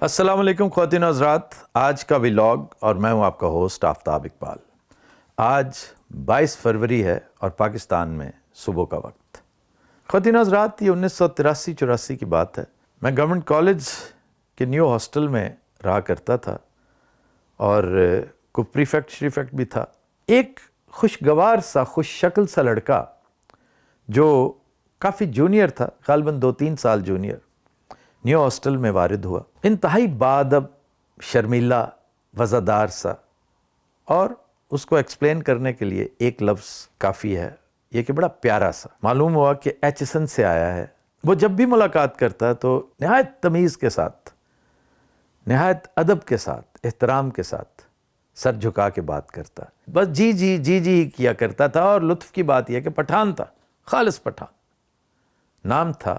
السلام علیکم خواتین و حضرات، آج کا ولاگ اور میں ہوں آپ کا ہوسٹ آفتاب اقبال۔ آج 22 فروری ہے اور پاکستان میں صبح کا وقت۔ خواتین و حضرات، یہ 1983-84 کی بات ہے۔ میں گورنمنٹ کالج کے نیو ہاسٹل میں رہا کرتا تھا اور کوئی پریفیکٹ شریفیکٹ بھی تھا۔ ایک خوشگوار سا خوش شکل سا لڑکا جو کافی جونیئر تھا، غالباً 2-3 سال جونیئر، نیو ہاسٹل میں وارد ہوا۔ انتہائی باادب، شرمیلا، وزادار سا، اور اس کو ایکسپلین کرنے کے لیے ایک لفظ کافی ہے، یہ کہ بڑا پیارا سا۔ معلوم ہوا کہ ایچسن سے آیا ہے۔ وہ جب بھی ملاقات کرتا ہے تو نہایت تمیز کے ساتھ، نہایت ادب کے ساتھ، احترام کے ساتھ سر جھکا کے بات کرتا ہے۔ بس جی جی جی جی کیا کرتا تھا، اور لطف کی بات یہ کہ پٹھان تھا، خالص پٹھان۔ نام تھا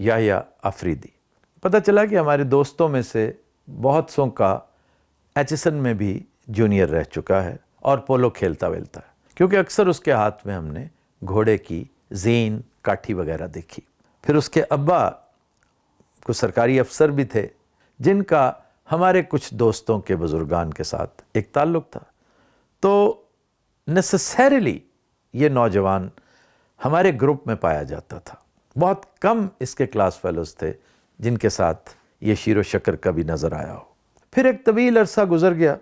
یحییٰ آفریدی۔ پتہ چلا کہ ہمارے دوستوں میں سے بہت سوں کا ایچسن میں بھی جونیئر رہ چکا ہے اور پولو کھیلتا ویلتا ہے، کیونکہ اکثر اس کے ہاتھ میں ہم نے گھوڑے کی زین، کاٹھی وغیرہ دیکھی۔ پھر اس کے ابا کو سرکاری افسر بھی تھے، جن کا ہمارے کچھ دوستوں کے بزرگان کے ساتھ ایک تعلق تھا۔ تو نیسیسریلی یہ نوجوان ہمارے گروپ میں پایا جاتا تھا۔ بہت کم اس کے کلاس فیلوز تھے جن کے ساتھ یہ شیر و شکر کبھی نظر آیا ہو۔ پھر ایک طویل عرصہ گزر گیا،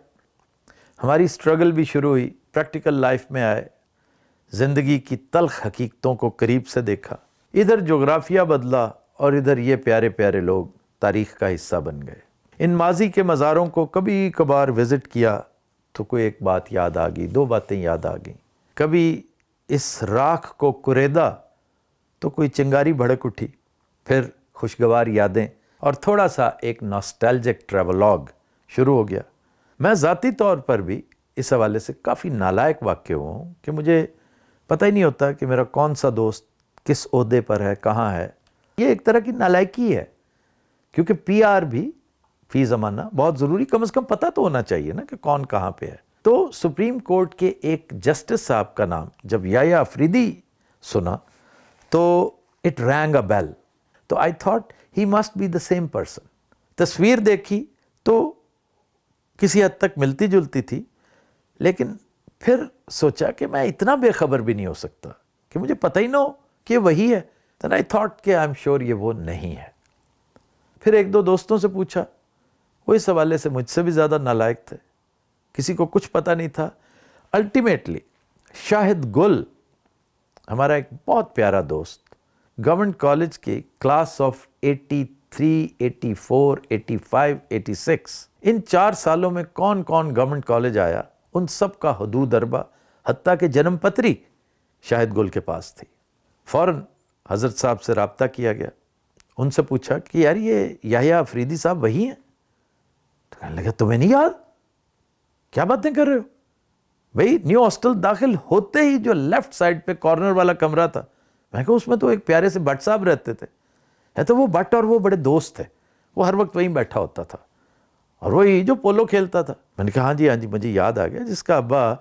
ہماری سٹرگل بھی شروع ہوئی، پریکٹیکل لائف میں آئے، زندگی کی تلخ حقیقتوں کو قریب سے دیکھا۔ ادھر جغرافیہ بدلا اور ادھر یہ پیارے پیارے لوگ تاریخ کا حصہ بن گئے۔ ان ماضی کے مزاروں کو کبھی کبھار وزٹ کیا تو کوئی ایک بات یاد آ گئی، 2 باتیں یاد آ گئیں۔ کبھی اس راکھ کو کریدا تو کوئی چنگاری بھڑک اٹھی، پھر خوشگوار یادیں اور تھوڑا سا ایک ناسٹیلجک ٹریولاگ شروع ہو گیا۔ میں ذاتی طور پر بھی اس حوالے سے کافی نالائق واقع ہوا ہوں کہ مجھے پتہ ہی نہیں ہوتا کہ میرا کون سا دوست کس عہدے پر ہے، کہاں ہے۔ یہ ایک طرح کی نالائکی ہے، کیونکہ پی آر بھی فی زمانہ بہت ضروری، کم از کم پتہ تو ہونا چاہیے نا کہ کون کہاں پہ ہے۔ تو سپریم کورٹ کے ایک جسٹس صاحب کا نام جب یحییٰ آفریدی سنا تو اٹ رینگ اے بیل۔ تو I thought he must be the same person. تصویر دیکھی تو کسی حد تک ملتی جلتی تھی، لیکن پھر سوچا کہ میں اتنا بے خبر بھی نہیں ہو سکتا کہ مجھے پتہ ہی نہ ہو کہ یہ وہی ہے۔ then I thought کہ آئی ایم شیور یہ وہ نہیں ہے۔ پھر 1-2 دوستوں سے پوچھا، وہ اس حوالے سے مجھ سے بھی زیادہ نالائق تھے، کسی کو کچھ پتہ نہیں تھا۔ الٹیمیٹلی شاہد گل، ہمارا ایک بہت پیارا دوست، گورنمنٹ کالج کی کلاس آف 83، 84، 85، 86، ان 4 سالوں میں کون کون گورنمنٹ کالج آیا، ان سب کا حدود اربہ، حتیٰ کہ جنم پتری شاہد گل کے پاس تھی۔ فوراً حضرت صاحب سے رابطہ کیا گیا، ان سے پوچھا کہ یار یہ یحییٰ آفریدی صاحب وہی ہیں؟ تو کہنے لگا تمہیں نہیں یاد؟ کیا باتیں کر رہے ہو؟ بھئی نیو ہاسٹل داخل ہوتے ہی جو لیفٹ سائڈ پہ کارنر والا کمرہ تھا، میں کہا اس میں تو ایک پیارے سے بٹ صاحب رہتے تھے۔ ہے تو وہ بٹ اور وہ بڑے دوست تھے، وہ ہر وقت وہیں بیٹھا ہوتا تھا اور وہی جو پولو کھیلتا تھا۔ میں نے کہا ہاں جی مجھے یاد آ گیا، جس کا ابا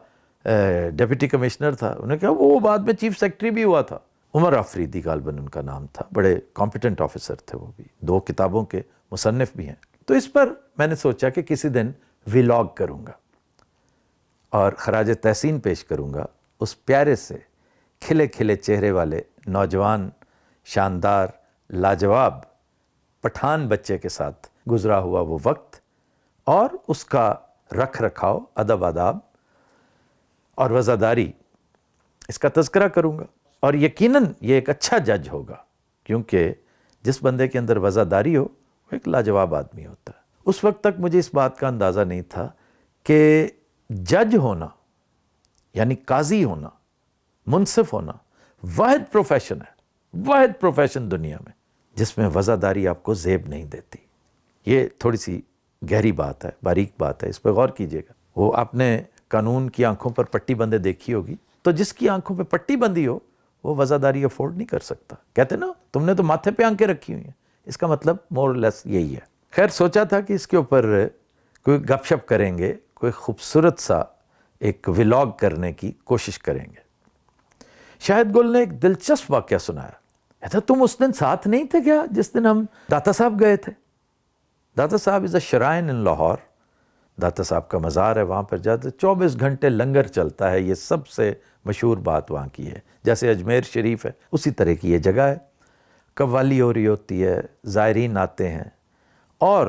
ڈیپٹی کمشنر تھا۔ انہوں نے کہا وہ بعد میں چیف سیکرٹری بھی ہوا تھا۔ عمر آفریدی غالباً ان کا نام تھا، بڑے کمپیٹنٹ آفیسر تھے، وہ بھی 2 کتابوں کے مصنف بھی ہیں۔ تو اس پر میں نے سوچا کہ کسی دن ولاگ کروں گا اور خراج تحسین پیش کروں گا اس پیارے سے کھلے کھلے چہرے والے نوجوان، شاندار، لاجواب پٹھان بچے کے ساتھ گزرا ہوا وہ وقت اور اس کا رکھ رکھاؤ، ادب آداب اور وزاداری، اس کا تذکرہ کروں گا۔ اور یقیناً یہ ایک اچھا جج ہوگا، کیونکہ جس بندے کے اندر وزاداری ہو وہ ایک لاجواب آدمی ہوتا ہے۔ اس وقت تک مجھے اس بات کا اندازہ نہیں تھا کہ جج ہونا، یعنی قاضی ہونا، منصف ہونا، واحد پروفیشن ہے، واحد پروفیشن دنیا میں جس میں وزاداری آپ کو زیب نہیں دیتی۔ یہ تھوڑی سی گہری بات ہے، باریک بات ہے، اس پہ غور کیجیے گا۔ وہ آپ نے قانون کی آنکھوں پر پٹی بندے دیکھی ہوگی، تو جس کی آنکھوں پہ پٹی بندی ہو وہ وزاداری افورڈ نہیں کر سکتا۔ کہتے نا تم نے تو ماتھے پہ آنکھیں رکھی ہوئی ہیں، اس کا مطلب مور لیس یہی ہے۔ خیر سوچا تھا کہ اس کے اوپر کوئی گپ شپ کریں گے، کوئی خوبصورت سا ایک ولاگ کرنے کی کوشش کریں گے۔ شاہد گل نے ایک دلچسپ واقعہ سنایا۔ تم اس دن ساتھ نہیں تھے کیا جس دن ہم داتا صاحب گئے تھے؟ داتا صاحب از اے شرائن ان لاہور. داتا صاحب کا مزار ہے, وہاں پر جاتے 24 گھنٹے لنگر چلتا ہے. یہ سب سے مشہور بات وہاں کی ہے. جیسے اجمیر شریف ہے اسی طرح کی یہ جگہ ہے. قوالی ہو رہی ہوتی ہے, زائرین آتے ہیں اور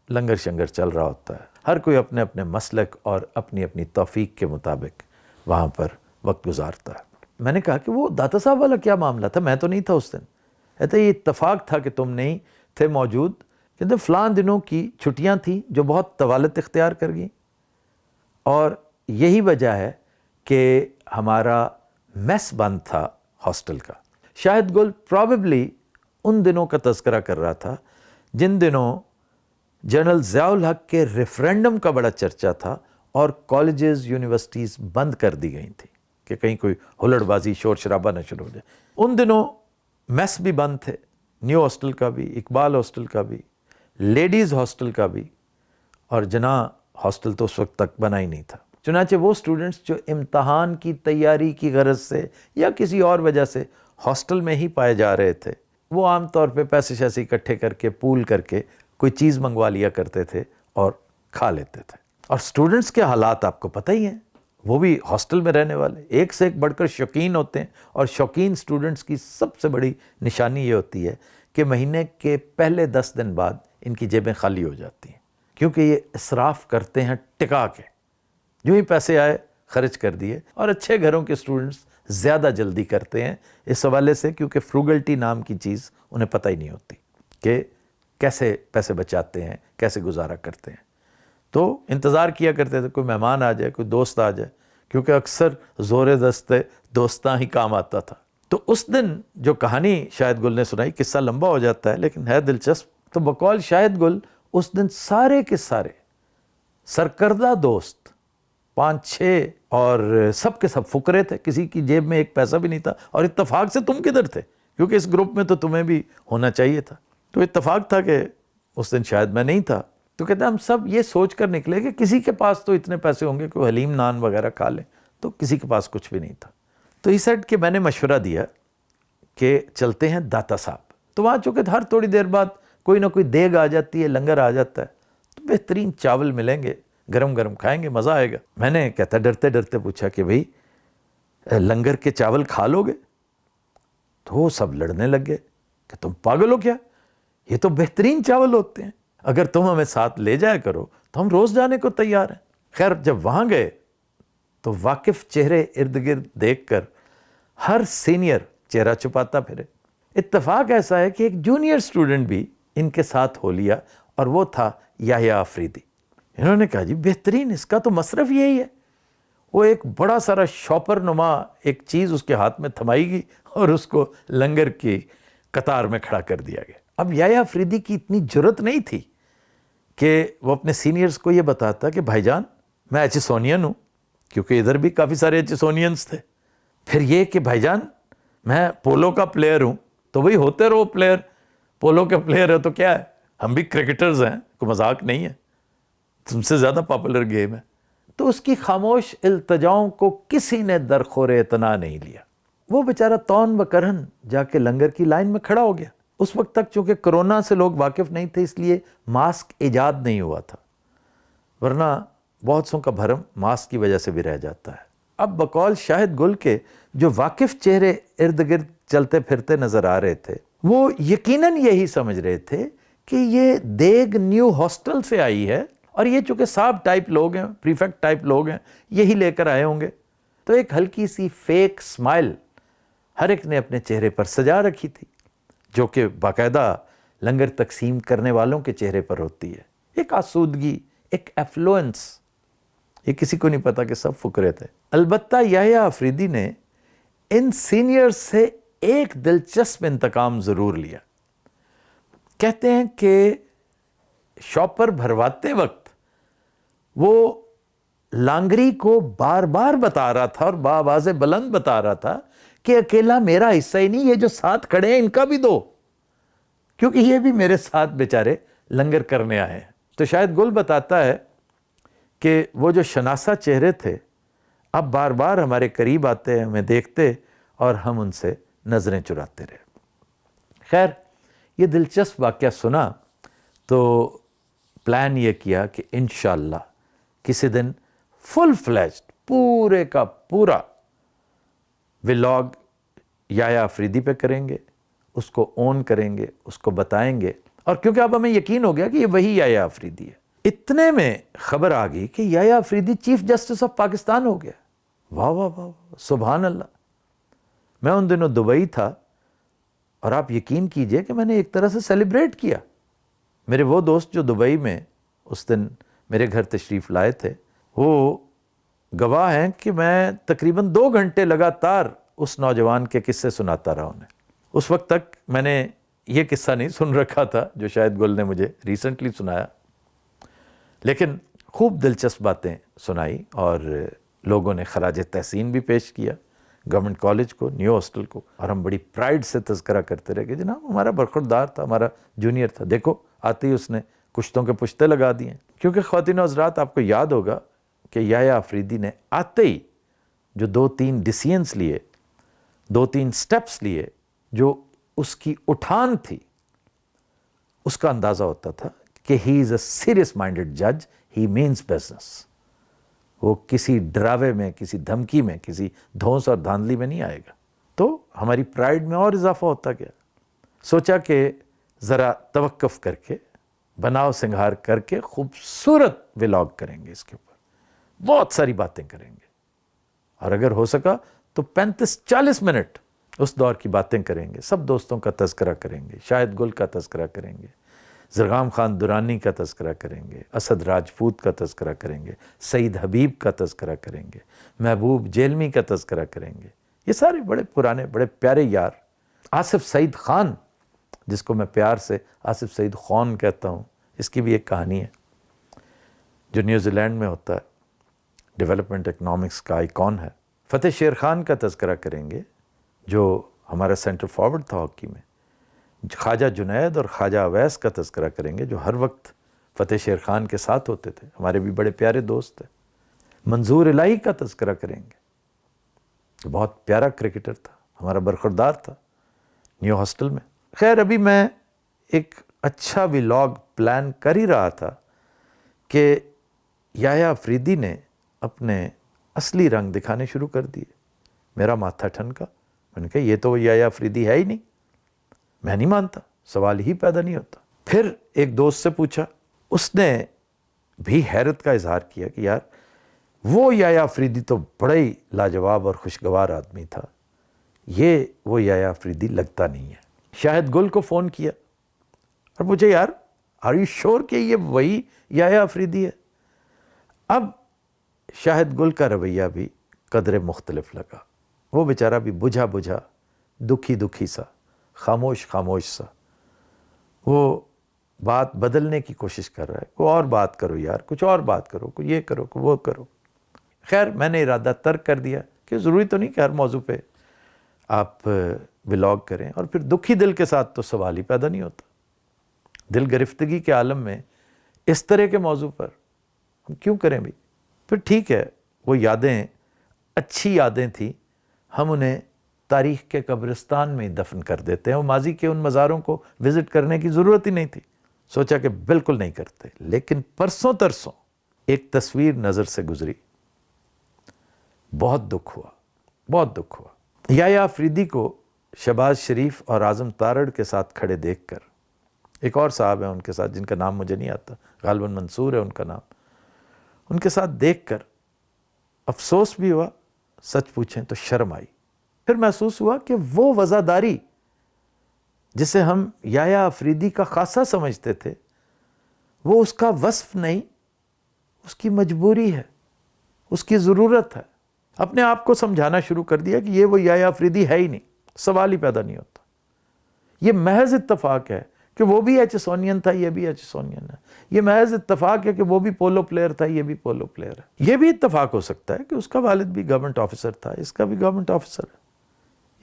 لنگر شنگر چل رہا ہوتا ہے. ہر کوئی اپنے اپنے مسلک اور اپنی اپنی توفیق کے مطابق وہاں پر وقت گزارتا ہے. میں نے کہا کہ وہ داتا صاحب والا کیا معاملہ تھا؟ میں تو نہیں تھا اس دن. کہتے یہ اتفاق تھا کہ تم نہیں تھے موجود. کہتے فلاں دنوں کی چھٹیاں تھیں جو بہت طوالت اختیار کر گئیں, اور یہی وجہ ہے کہ ہمارا میس بند تھا ہاسٹل کا. شاہد گل پرابیبلی ان دنوں کا تذکرہ کر رہا تھا جن دنوں جنرل ضیاء الحق کے ریفرینڈم کا بڑا چرچا تھا اور کالجز یونیورسٹیز بند کر دی گئی تھیں کہ کہیں کوئی ہلڑ بازی شور شرابہ نہ شروع ہو جائے. ان دنوں میس بھی بند تھے, نیو ہاسٹل کا بھی, اقبال ہاسٹل کا بھی, لیڈیز ہاسٹل کا بھی, اور جناح ہاسٹل تو اس وقت تک بنا ہی نہیں تھا. چنانچہ وہ اسٹوڈنٹس جو امتحان کی تیاری کی غرض سے یا کسی اور وجہ سے ہاسٹل میں ہی پائے جا رہے تھے, وہ عام طور پہ پیسے شیسے اکٹھے کر کے پول کر کے کوئی چیز منگوا لیا کرتے تھے اور کھا لیتے تھے. اور اسٹوڈنٹس کے حالات آپ کو پتہ ہی ہیں, وہ بھی ہاسٹل میں رہنے والے ایک سے ایک بڑھ کر شوقین ہوتے ہیں. اور شوقین اسٹوڈنٹس کی سب سے بڑی نشانی یہ ہوتی ہے کہ مہینے کے پہلے 10 دن بعد ان کی جیبیں خالی ہو جاتی ہیں, کیونکہ یہ اسراف کرتے ہیں ٹکا کے. جو ہی پیسے آئے خرچ کر دیے. اور اچھے گھروں کے اسٹوڈنٹس زیادہ جلدی کرتے ہیں اس حوالے سے, کیونکہ فروگلٹی نام کی چیز انہیں پتہ ہی نہیں ہوتی کہ کیسے پیسے بچاتے ہیں, کیسے گزارا کرتے ہیں. تو انتظار کیا کرتے تھے کوئی مہمان آ جائے, کوئی دوست آ جائے, کیونکہ اکثر زور دستے دوستاں ہی کام آتا تھا. تو اس دن جو کہانی شاہد گل نے سنائی, قصہ لمبا ہو جاتا ہے لیکن ہے دلچسپ. تو بقول شاہد گل اس دن سارے کے سارے سرکردہ دوست 5-6 اور سب کے سب فقرے تھے, کسی کی جیب میں ایک پیسہ بھی نہیں تھا. اور اتفاق سے تم کدھر تھے, کیونکہ اس گروپ میں تو تمہیں بھی ہونا چاہیے تھا. تو اتفاق تھا کہ اس دن شاید میں نہیں تھا. تو کہتے ہیں ہم سب یہ سوچ کر نکلے کہ کسی کے پاس تو اتنے پیسے ہوں گے کہ وہ حلیم نان وغیرہ کھا لیں, تو کسی کے پاس کچھ بھی نہیں تھا. تو ہی سیٹ کہ میں نے مشورہ دیا کہ چلتے ہیں داتا صاحب. تو وہاں چونکہ ہر تھوڑی دیر بعد کوئی نہ کوئی دیگ آ جاتی ہے, لنگر آ جاتا ہے, تو بہترین چاول ملیں گے, گرم گرم کھائیں گے, مزہ آئے گا. میں نے کہتا ڈرتے ڈرتے پوچھا کہ بھئی لنگر کے چاول کھا لو گے؟ تو وہ سب لڑنے لگ گئے کہ تم پاگل ہو کیا, یہ تو بہترین چاول ہوتے ہیں, اگر تم ہمیں ساتھ لے جایا کرو تو ہم روز جانے کو تیار ہیں. خیر جب وہاں گئے تو واقف چہرے ارد گرد دیکھ کر ہر سینئر چہرہ چھپاتا پھرے. اتفاق ایسا ہے کہ ایک جونیئر سٹوڈنٹ بھی ان کے ساتھ ہو لیا, اور وہ تھا یحییٰ آفریدی. انہوں نے کہا جی بہترین, اس کا تو مصرف یہی ہے. وہ ایک بڑا سارا شاپر نما ایک چیز اس کے ہاتھ میں تھمائی گئی اور اس کو لنگر کی قطار میں کھڑا کر دیا گیا. اب یحییٰ آفریدی کی اتنی جرت نہیں تھی کہ وہ اپنے سینئرز کو یہ بتاتا کہ بھائی جان میں ایچسونین ہوں, کیونکہ ادھر بھی کافی سارے ایچسونینز تھے. پھر یہ کہ بھائی جان میں پولو کا پلیئر ہوں. تو بھئی ہوتے رہو پلیئر, پولو کے پلیئر ہے تو کیا ہے, ہم بھی کرکٹرز ہیں, کوئی مذاق نہیں ہے, تم سے زیادہ پاپولر گیم ہے. تو اس کی خاموش التجاؤں کو کسی نے درخور اعتنا نہیں لیا. وہ بیچارہ تون و کرہن جا کے لنگر کی لائن میں کھڑا ہو گیا. اس وقت تک چونکہ کرونا سے لوگ واقف نہیں تھے اس لیے ماسک ایجاد نہیں ہوا تھا, ورنہ بہت سوں کا بھرم ماسک کی وجہ سے بھی رہ جاتا ہے. اب بقول شاہد گل کے جو واقف چہرے ارد گرد چلتے پھرتے نظر آ رہے تھے, وہ یقیناً یہی سمجھ رہے تھے کہ یہ دیگ نیو ہاسٹل سے آئی ہے, اور یہ چونکہ صاحب ٹائپ لوگ ہیں, پریفیکٹ ٹائپ لوگ ہیں, یہی لے کر آئے ہوں گے. تو ایک ہلکی سی فیک سمائل ہر ایک نے اپنے چہرے پر سجا رکھی تھی, جو کہ باقاعدہ لنگر تقسیم کرنے والوں کے چہرے پر ہوتی ہے. ایک آسودگی, ایک ایفلوئنس, یہ کسی کو نہیں پتا کہ سب فقرے تھے. البتہ یحییٰ آفریدی نے ان سینئر سے ایک دلچسپ انتقام ضرور لیا. کہتے ہیں کہ شاپر بھرواتے وقت وہ لانگری کو بار بار بتا رہا تھا اور بآواز بلند بتا رہا تھا کہ اکیلا میرا حصہ ہی نہیں, یہ جو ساتھ کھڑے ہیں ان کا بھی دو, کیونکہ یہ بھی میرے ساتھ بیچارے لنگر کرنے آئے ہیں. تو شاید گل بتاتا ہے کہ وہ جو شناسہ چہرے تھے اب بار بار ہمارے قریب آتے, ہمیں دیکھتے اور ہم ان سے نظریں چراتے رہے. خیر یہ دلچسپ واقعہ سنا تو پلان یہ کیا کہ انشاءاللہ کسی دن فل فلیجڈ پورے کا پورا ولاگ یحییٰ آفریدی پہ کریں گے، اس کو اون کریں گے، اس کو بتائیں گے. اور کیونکہ اب ہمیں یقین ہو گیا کہ یہ وہی یحییٰ آفریدی ہے، اتنے میں خبر آ گئی کہ Yahya Afridi chief justice of Pakistan ہو گیا. واہ واہ واہ، سبحان اللہ. میں ان دنوں دبئی تھا اور آپ یقین کیجئے کہ میں نے ایک طرح سے سیلیبریٹ کیا. میرے وہ دوست جو دبئی میں اس دن میرے گھر تشریف لائے تھے، وہ گواہ ہیں کہ میں تقریباً 2 گھنٹے لگاتار اس نوجوان کے قصے سناتا رہا انہیں. اس وقت تک میں نے یہ قصہ نہیں سن رکھا تھا جو شاہد گل نے مجھے ریسنٹلی سنایا، لیکن خوب دلچسپ باتیں سنائی اور لوگوں نے خراج تحسین بھی پیش کیا گورنمنٹ کالج کو، نیو ہاسٹل کو. اور ہم بڑی پرائڈ سے تذکرہ کرتے رہے کہ جناب ہمارا برخوردار تھا، ہمارا جونیئر تھا، دیکھو آتے ہی اس نے کشتوں کے پشتے لگا دیے. کیونکہ خواتین و حضرات، آپ کو یاد ہوگا کہ یحییٰ آفریدی نے آتے ہی جو 2-3 ڈیسیژنز لیے، 2-3 سٹیپس لیے، جو اس کی اٹھان تھی، اس کا اندازہ ہوتا تھا کہ ہی از اے سیریس مائنڈڈ جج، ہی مینز بزنس. وہ کسی ڈراوے میں، کسی دھمکی میں، کسی دھونس اور دھاندلی میں نہیں آئے گا. تو ہماری پرائڈ میں اور اضافہ ہوتا گیا. سوچا کہ ذرا توقف کر کے، بناؤ سنگھار کر کے خوبصورت ولاگ کریں گے، اس کے اوپر بہت ساری باتیں کریں گے، اور اگر ہو سکا تو 35-40 منٹ اس دور کی باتیں کریں گے. سب دوستوں کا تذکرہ کریں گے، شاہد گل کا تذکرہ کریں گے، زرغام خان درانی کا تذکرہ کریں گے، اسد راجپوت کا تذکرہ کریں گے، سعید حبیب کا تذکرہ کریں گے، محبوب جیلمی کا تذکرہ کریں گے. یہ سارے بڑے پرانے، بڑے پیارے یار. آصف سعید خان، جس کو میں پیار سے آصف سعید خان کہتا ہوں، اس کی بھی ایک کہانی ہے، جو نیوزی لینڈ میں ہوتا ہے، ڈیولپمنٹ اکنامکس کا آئیکن ہے. فتح شیر خان کا تذکرہ کریں گے، جو ہمارا سینٹر فارورڈ تھا ہاکی میں. خواجہ جنید اور خواجہ اویس کا تذکرہ کریں گے، جو ہر وقت فتح شیر خان کے ساتھ ہوتے تھے، ہمارے بھی بڑے پیارے دوست ہیں. منظور الہی کا تذکرہ کریں گے، جو بہت پیارا کرکٹر تھا، ہمارا برخوردار تھا نیو ہاسٹل میں. خیر، ابھی میں ایک اچھا ولاگ پلان کر ہی رہا تھا کہ یحییٰ آفریدی نے اپنے اصلی رنگ دکھانے شروع کر دیے. میرا ماتھا ٹھنکا. میں نے کہا یہ تو یحییٰ آفریدی ہے ہی نہیں. میں نہیں مانتا، سوال ہی پیدا نہیں ہوتا. پھر ایک دوست سے پوچھا، اس نے بھی حیرت کا اظہار کیا کہ یار وہ یحییٰ آفریدی تو بڑا ہی لاجواب اور خوشگوار آدمی تھا، یہ وہ یحییٰ آفریدی لگتا نہیں ہے. شاہد گل کو فون کیا اور پوچھا، یار آر یو شور کہ یہ وہی یحییٰ آفریدی ہے؟ اب شاہد گل کا رویہ بھی قدرے مختلف لگا. وہ بیچارہ بھی بجھا بجھا، دکھی سا، خاموش سا. وہ بات بدلنے کی کوشش کر رہا ہے، کوئی اور بات کرو یار، کچھ اور بات کرو، کوئی یہ کرو، کوئی وہ کرو. خیر، میں نے ارادہ ترک کر دیا کہ ضروری تو نہیں کہ ہر موضوع پہ آپ ولاگ کریں، اور پھر دکھی دل کے ساتھ تو سوال ہی پیدا نہیں ہوتا. دل گرفتگی کے عالم میں اس طرح کے موضوع پر ہم کیوں کریں بھی؟ پھر ٹھیک ہے، وہ یادیں اچھی یادیں تھیں، ہم انہیں تاریخ کے قبرستان میں دفن کر دیتے ہیں. وہ ماضی کے ان مزاروں کو وزٹ کرنے کی ضرورت ہی نہیں تھی. سوچا کہ بالکل نہیں کرتے. لیکن پرسوں ترسوں ایک تصویر نظر سے گزری، بہت دکھ ہوا. یحییٰ آفریدی کو شہباز شریف اور اعظم تارڑ کے ساتھ کھڑے دیکھ کر، ایک اور صاحب ہیں ان کے ساتھ جن کا نام مجھے نہیں آتا، غالباً منصور ہے ان کا نام، ان کے ساتھ دیکھ کر افسوس بھی ہوا، سچ پوچھیں تو شرم آئی. پھر محسوس ہوا کہ وہ وزاداری جسے ہم یحییٰ آفریدی کا خاصہ سمجھتے تھے، وہ اس کا وصف نہیں، اس کی مجبوری ہے، اس کی ضرورت ہے. اپنے آپ کو سمجھانا شروع کر دیا کہ یہ وہ یحییٰ آفریدی ہے ہی نہیں، سوال ہی پیدا نہیں ہوتا. یہ محض اتفاق ہے کہ وہ بھی ایچسونین تھا، یہ بھی ایچسونین ہے. یہ محض اتفاق ہے کہ وہ بھی پولو پلیئر تھا، یہ بھی پولو پلیئر ہے. یہ بھی اتفاق ہو سکتا ہے کہ اس کا والد بھی گورنمنٹ آفیسر تھا، اس کا بھی گورنمنٹ آفیسر ہے.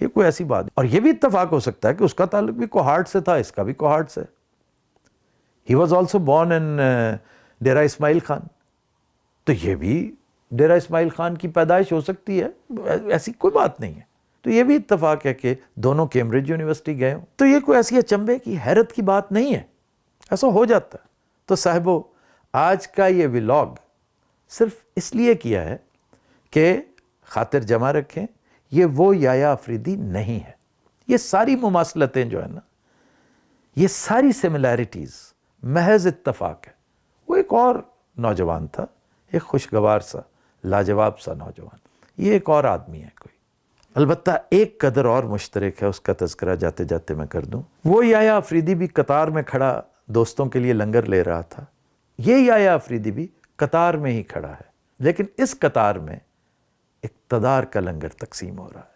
یہ کوئی ایسی بات ہے. اور یہ بھی اتفاق ہو سکتا ہے کہ اس کا تعلق بھی کوہاٹ سے تھا، اس کا بھی کوہاٹ سے. He was also born in Dera Ismail Khan. تو یہ بھی ڈیرہ اسماعیل خان کی پیدائش ہو سکتی ہے، ایسی کوئی بات نہیں ہے. تو یہ بھی اتفاق ہے کہ دونوں کیمبرج یونیورسٹی گئے ہوں. تو یہ کوئی ایسی اچنبے کی حیرت کی بات نہیں ہے، ایسا ہو جاتا ہے. تو صاحبو، آج کا یہ ولاگ صرف اس لیے کیا ہے کہ خاطر جمع رکھیں یہ وہ یایا افریدی نہیں ہے. یہ ساری مماثلتیں جو ہیں نا، یہ ساری سملیرٹیز محض اتفاق ہے. وہ ایک اور نوجوان تھا، ایک خوشگوار سا لاجواب سا نوجوان. یہ ایک اور آدمی ہے کوئی. البتہ ایک قدر اور مشترک ہے، اس کا تذکرہ جاتے جاتے میں کر دوں. وہ یایا افریدی بھی قطار میں کھڑا دوستوں کے لیے لنگر لے رہا تھا. یہ یایا افریدی بھی قطار میں ہی کھڑا ہے، لیکن اس قطار میں اقتدار کا لنگر تقسیم ہو رہا ہے.